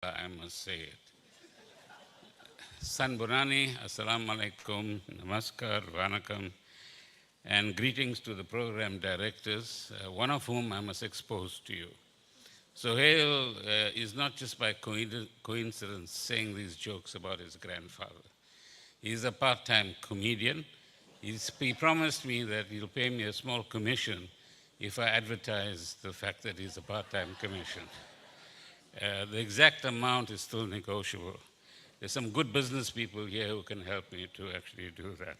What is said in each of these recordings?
I must say it. San Bonani, Assalamu alaikum, Namaskar, Vanakam, and greetings to the program directors, one of whom I must expose to you. Sohail is not just by coincidence saying these jokes about his grandfather. He's a part-time comedian. He promised me that he'll pay me a small commission if I advertise the fact that he's a part-time comedian. The exact amount is still negotiable. There's some good business people here who can help me to actually do that.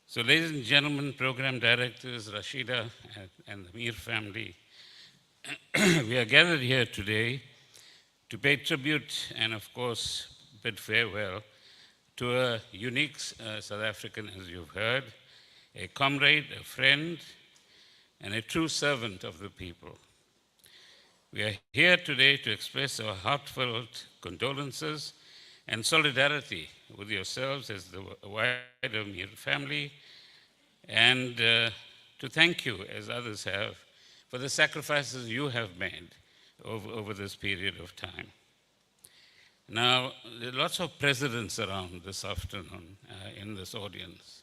So ladies and gentlemen, program directors, Rashida and the Meer family, we are gathered here today to pay tribute and of course bid farewell to a unique South African, as you've heard, a comrade, a friend, and a true servant of the people. We are here today to express our heartfelt condolences and solidarity with yourselves as the wider Meer family, and to thank you, as others have, for the sacrifices you have made over this period of time. Now, there are lots of presidents around this afternoon in this audience.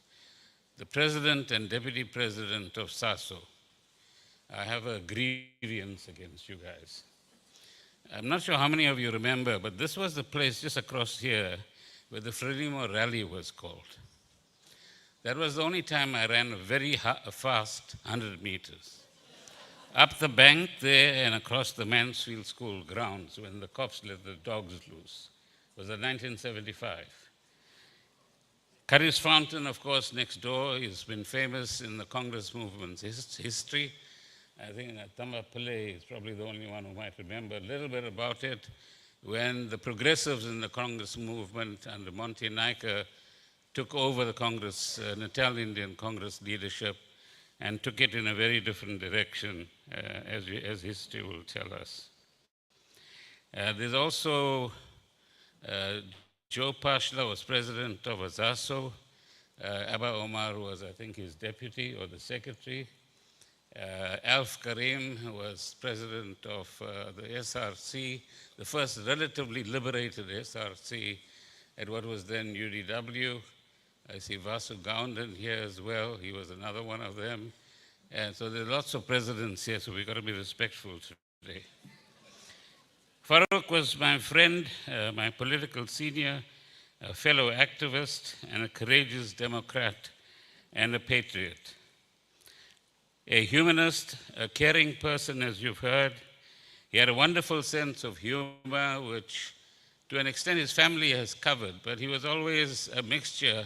The president and deputy president of SASO. I have a grievance against you guys. I'm not sure how many of you remember, but this was the place just across here where the Frelimo rally was called. That was the only time I ran a very fast 100 meters. Up the bank there and across the Mansfield School grounds when the cops let the dogs loose. It was in 1975. Curry's Fountain, of course, next door, has been famous in the Congress movement's history. I think Tamba Pillay is probably the only one who might remember a little bit about it. When the progressives in the Congress movement under Monty Naika took over the Congress, Natal Indian Congress leadership, and took it in a very different direction, as history will tell us. There's also Joe Pashla was president of Azaso. Abba Omar was, I think, his deputy or the secretary. Alf Karim was president of the SRC, the first relatively liberated SRC at what was then UDW. I see Vasu Gaundan here as well. He was another one of them. And so there are lots of presidents here, so we've got to be respectful today. Farooq was my friend, my political senior, a fellow activist, and a courageous Democrat and a patriot. A humanist, a caring person, as you've heard. He had a wonderful sense of humor, which to an extent his family has covered, but he was always a mixture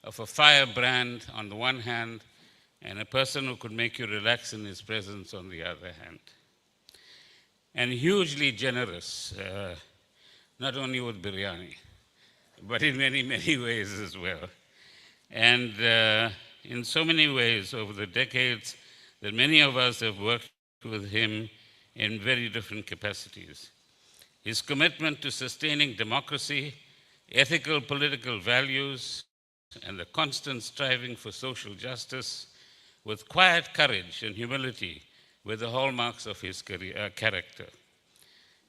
of a firebrand on the one hand and a person who could make you relax in his presence on the other hand. And hugely generous, not only with biryani, but in many, many ways as well. And in so many ways over the decades that many of us have worked with him in very different capacities. His commitment to sustaining democracy, ethical political values, and the constant striving for social justice with quiet courage and humility were the hallmarks of his character.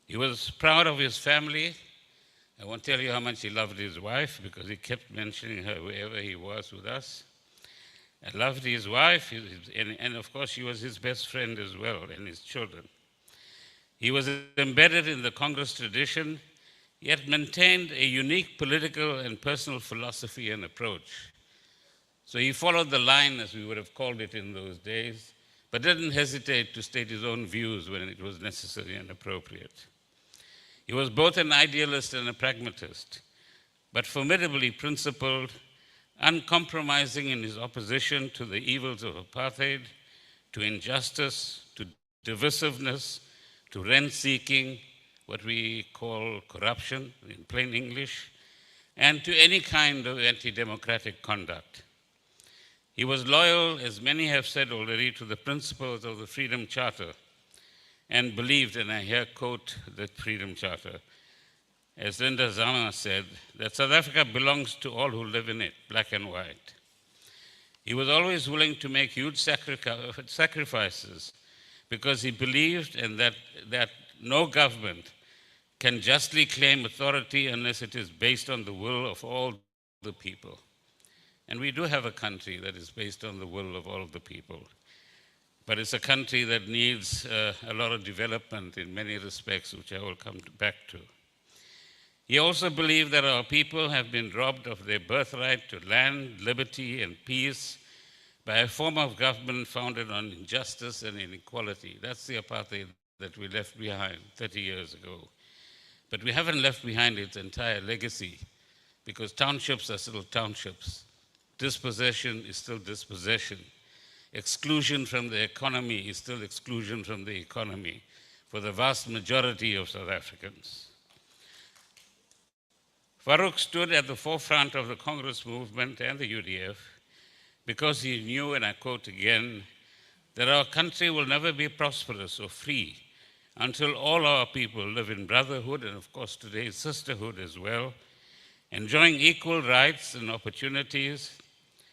He was proud of his family. I won't tell you how much he loved his wife because he kept mentioning her wherever he was with us. I loved his wife, and of course she was his best friend as well, and his children. He was embedded in the Congress tradition, yet maintained a unique political and personal philosophy and approach. So he followed the line, as we would have called it in those days, but didn't hesitate to state his own views when it was necessary and appropriate. He was both an idealist and a pragmatist, but formidably principled, uncompromising in his opposition to the evils of apartheid, to injustice, to divisiveness, to rent-seeking, what we call corruption in plain English, and to any kind of anti-democratic conduct. He was loyal, as many have said already, to the principles of the Freedom Charter and believed, and I here quote the Freedom Charter, as Linda Zama said, that South Africa belongs to all who live in it, black and white. He was always willing to make huge sacrifices because he believed in that no government can justly claim authority unless it is based on the will of all the people. And we do have a country that is based on the will of all the people. But it's a country that needs a lot of development in many respects, which I will come back to. He also believed that our people have been robbed of their birthright to land, liberty, and peace by a form of government founded on injustice and inequality. That's the apartheid that we left behind 30 years ago. But we haven't left behind its entire legacy, because townships are still townships. Dispossession is still dispossession. Exclusion from the economy is still exclusion from the economy for the vast majority of South Africans. Farooq stood at the forefront of the Congress movement and the UDF because he knew, and I quote again, that our country will never be prosperous or free until all our people live in brotherhood, and of course today sisterhood as well, enjoying equal rights and opportunities,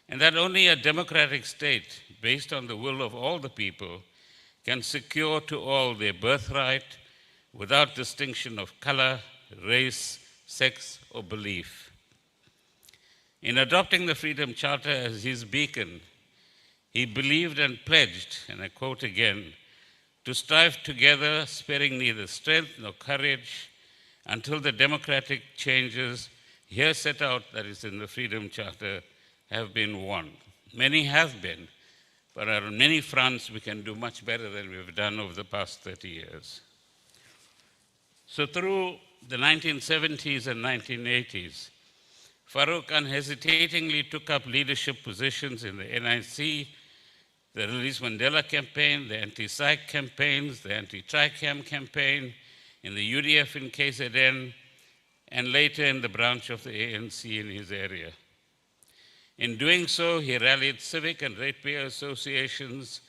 and that only a democratic state based on the will of all the people can secure to all their birthright without distinction of color, race, sex, or belief. In adopting the Freedom Charter as his beacon, he believed and pledged, and I quote again, to strive together, sparing neither strength nor courage, until the democratic changes here set out, that is in the Freedom Charter, have been won. Many have been, but on many fronts we can do much better than we've done over the past 30 years. So through the 1970s and 1980s, Farooq unhesitatingly took up leadership positions in the NIC, the Release Mandela campaign, the anti-psych campaigns, the anti-TRICAM campaign, in the UDF in KZN, and later in the branch of the ANC in his area. In doing so, he rallied civic and ratepayer associations,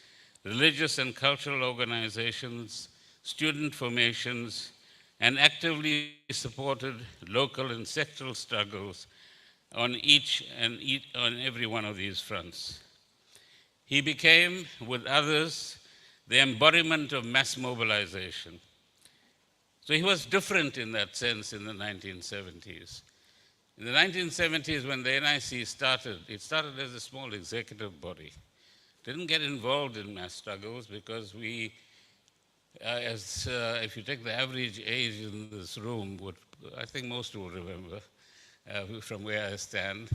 religious and cultural organizations, student formations, and actively supported local and sectoral struggles on on every one of these fronts. He became, with others, the embodiment of mass mobilization. So he was different in that sense in the 1970s. In the 1970s, when the NIC started, it started as a small executive body. Didn't get involved in mass struggles because we, if you take the average age in this room, I think most will remember from where I stand,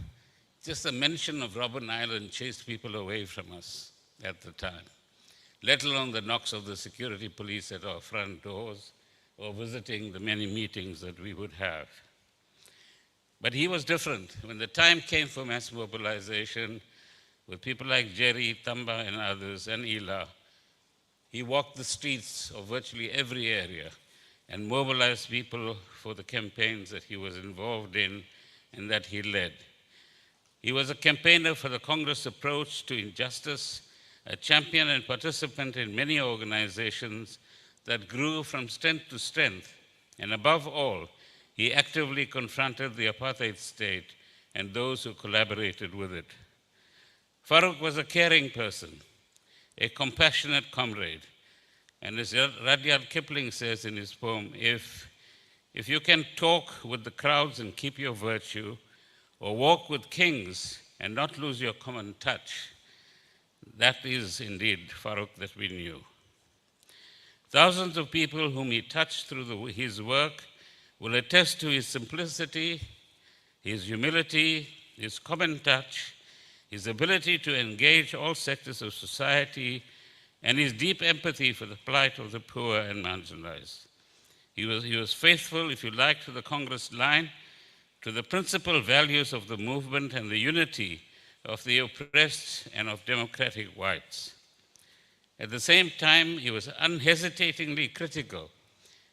just a mention of Robben Island chased people away from us at the time, let alone the knocks of the security police at our front doors or visiting the many meetings that we would have. But he was different. When the time came for mass mobilization, with people like Jerry, Tamba, and others, and Ila, he walked the streets of virtually every area and mobilized people for the campaigns that he was involved in and that he led. He was a campaigner for the Congress approach to injustice, a champion and participant in many organizations that grew from strength to strength, and above all, he actively confronted the apartheid state and those who collaborated with it. Farooq was a caring person, a compassionate comrade, and as Rudyard Kipling says in his poem, if you can talk with the crowds and keep your virtue, or walk with kings and not lose your common touch, that is indeed Farooq that we knew. Thousands of people whom he touched through his work will attest to his simplicity, his humility, his common touch, his ability to engage all sectors of society, and his deep empathy for the plight of the poor and marginalized. He was faithful, if you like, to the Congress line, to the principal values of the movement and the unity of the oppressed and of democratic whites. At the same time, he was unhesitatingly critical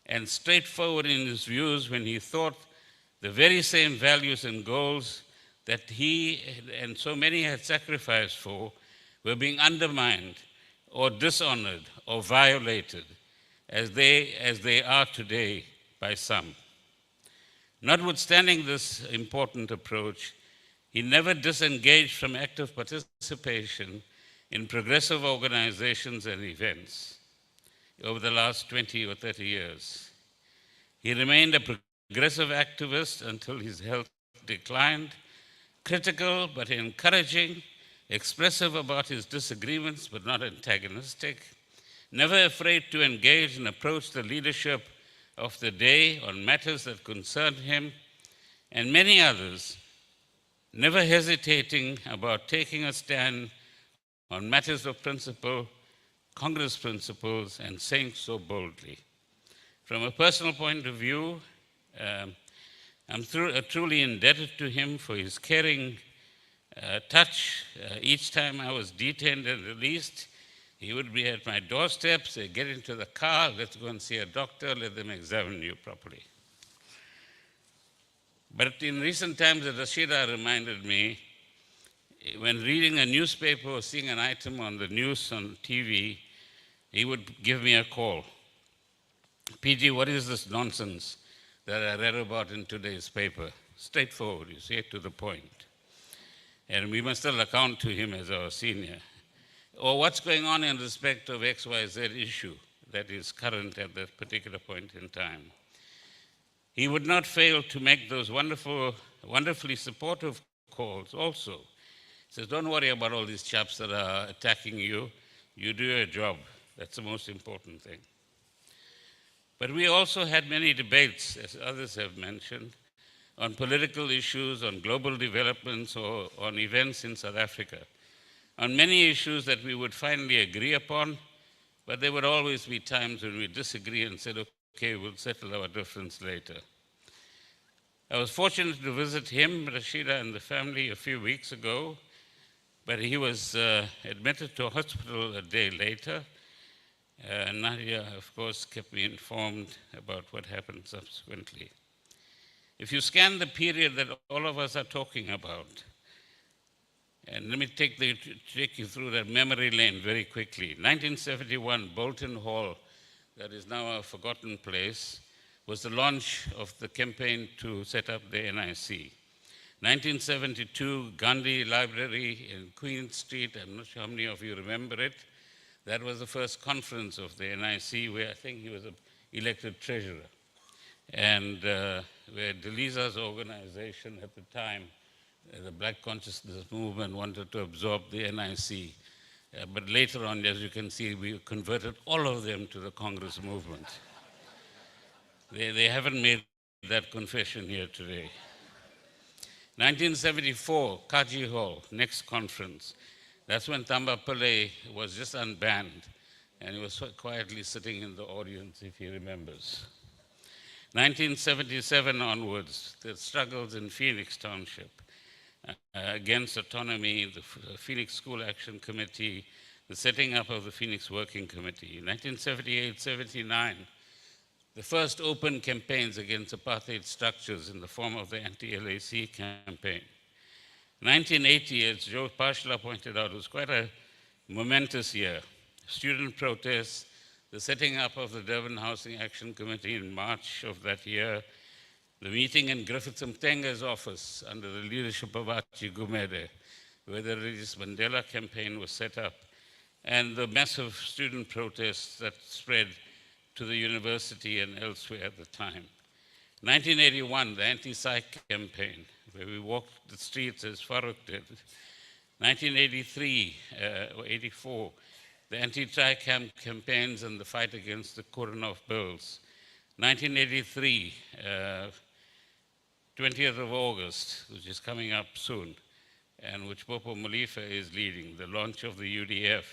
and straightforward in his views when he thought the very same values and goals that he and so many had sacrificed for were being undermined or dishonored or violated as they are today by some. Notwithstanding this important approach, he never disengaged from active participation in progressive organizations and events over the last 20 or 30 years. He remained a progressive activist until his health declined, critical but encouraging, expressive about his disagreements but not antagonistic, never afraid to engage and approach the leadership of the day on matters that concerned him, and many others, never hesitating about taking a stand on matters of principle, Congress principles, and saying so boldly. From a personal point of view, I'm truly indebted to him for his caring touch. Each time I was detained and released, he would be at my doorstep, say, get into the car, let's go and see a doctor, let them examine you properly. But in recent times, Rashida reminded me, when reading a newspaper or seeing an item on the news on TV, he would give me a call. PG, what is this nonsense that I read about in today's paper? Straightforward, you say it to the point. And we must still account to him as our senior. Or what's going on in respect of XYZ issue that is current at that particular point in time. He would not fail to make those wonderfully supportive calls also. He says, don't worry about all these chaps that are attacking you. You do your job. That's the most important thing. But we also had many debates, as others have mentioned, on political issues, on global developments, or on events in South Africa. On many issues that we would finally agree upon, but there would always be times when we disagree and said, okay, we'll settle our difference later. I was fortunate to visit him, Rashida, and the family a few weeks ago, but he was admitted to a hospital a day later. Nadia, of course, kept me informed about what happened subsequently. If you scan the period that all of us are talking about, and let me take you through that memory lane very quickly. 1971, Bolton Hall, that is now a forgotten place, was the launch of the campaign to set up the NIC. 1972, Gandhi Library in Queen Street, I'm not sure how many of you remember it. That was the first conference of the NIC where I think he was elected treasurer. And where Delisa's organization at the time, the Black Consciousness Movement, wanted to absorb the NIC. But later on, as you can see, we converted all of them to the Congress movement. They haven't made that confession here today. 1974, Kaji Hall, next conference. That's when Tamba Pillay was just unbanned, and he was quietly sitting in the audience, if he remembers. 1977 onwards, the struggles in Phoenix Township against autonomy, the Phoenix School Action Committee, the setting up of the Phoenix Working Committee. 1978-79, the first open campaigns against apartheid structures in the form of the anti-LAC campaign. 1980, as Joe Pashla pointed out, was quite a momentous year. Student protests, the setting up of the Durban Housing Action Committee in March of that year, the meeting in Griffith Mtenga's office under the leadership of Archie Gumede, where the Regis Mandela campaign was set up, and the massive student protests that spread to the university and elsewhere at the time. 1981, the anti-psych campaign, where we walked the streets as Farooq did. 1983 or 84, the anti-TRICAM campaigns and the fight against the Koranov bills. 1983, 20th of August, which is coming up soon, and which Popo Molifa is leading, the launch of the UDF.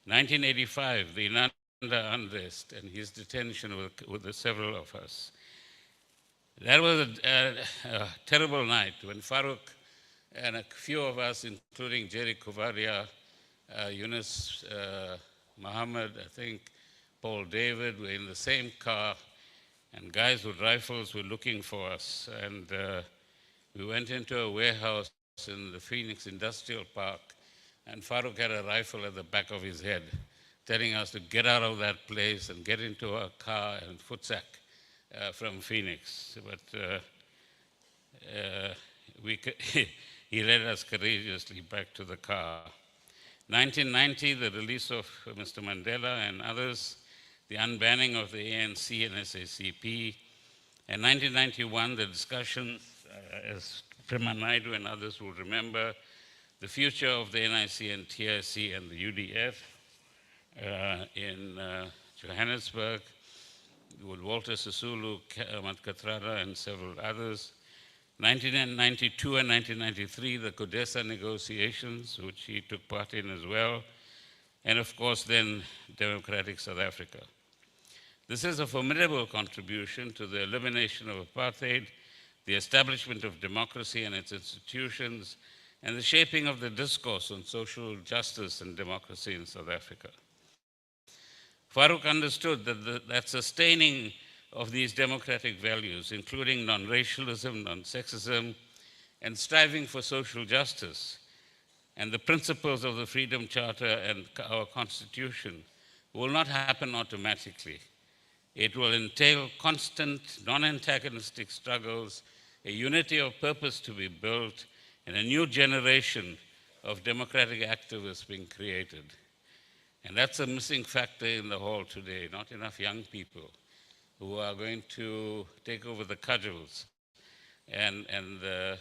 1985, the Inanda unrest and his detention with several of us. That was a terrible night when Farooq and a few of us, including Jerry Kuvaria, Yunus Muhammad, I think Paul David, were in the same car, and guys with rifles were looking for us. And we went into a warehouse in the Phoenix Industrial Park, and Farooq had a rifle at the back of his head, telling us to get out of that place and get into a car and footsack from Phoenix. But he led us courageously back to the car. 1990, the release of Mr. Mandela and others, the unbanning of the ANC and SACP, and 1991, the discussions, as Prima Naidu and others will remember, the future of the NIC and TIC and the UDF in Johannesburg, with Walter Sisulu, Matkatrala, and several others. 1992 and 1993, the CODESA negotiations, which he took part in as well, and of course then Democratic South Africa. This is a formidable contribution to the elimination of apartheid, the establishment of democracy and its institutions, and the shaping of the discourse on social justice and democracy in South Africa. Farooq understood that sustaining of these democratic values, including non-racialism, non-sexism, and striving for social justice, and the principles of the Freedom Charter and our Constitution will not happen automatically. It will entail constant, non-antagonistic struggles, a unity of purpose to be built, and a new generation of democratic activists being created. And that's a missing factor in the hall today, not enough young people who are going to take over the cudgels and the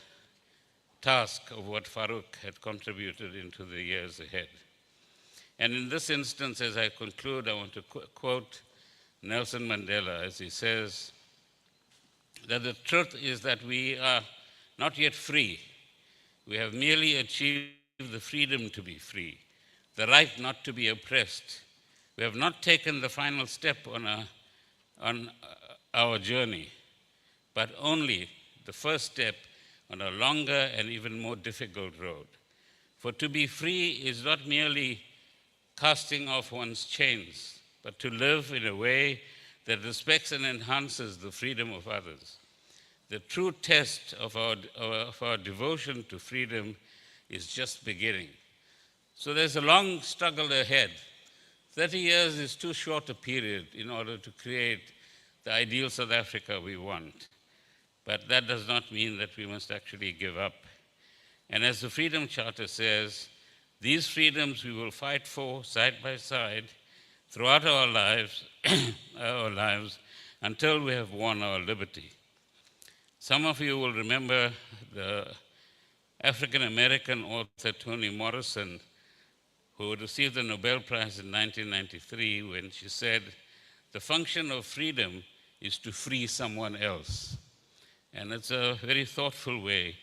task of what Farooq had contributed into the years ahead. And in this instance, as I conclude, I want to quote Nelson Mandela as he says that the truth is that we are not yet free. We have merely achieved the freedom to be free, the right not to be oppressed. We have not taken the final step on our journey, but only the first step on a longer and even more difficult road. For to be free is not merely casting off one's chains, but to live in a way that respects and enhances the freedom of others. The true test of our devotion to freedom is just beginning. So there's a long struggle ahead. 30 years is too short a period in order to create the ideal South Africa we want. But that does not mean that we must actually give up. And as the Freedom Charter says, these freedoms we will fight for side by side throughout our lives, until we have won our liberty. Some of you will remember the African-American author Toni Morrison, who received the Nobel Prize in 1993 when she said, "The function of freedom is to free someone else." And it's a very thoughtful way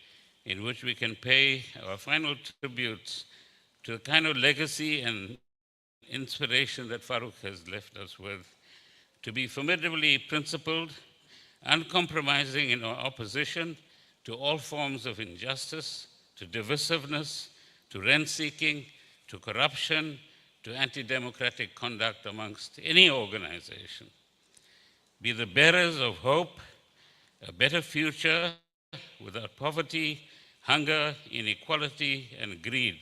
in which we can pay our final tributes to the kind of legacy and inspiration that Farooq has left us with, to be formidably principled, uncompromising in our opposition to all forms of injustice, to divisiveness, to rent-seeking, to corruption, to anti-democratic conduct amongst any organization. Be the bearers of hope, a better future without poverty, hunger, inequality, and greed.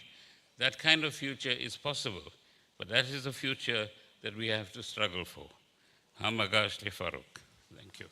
That kind of future is possible, but that is a future that we have to struggle for. Hamagash le Farooq. Thank you.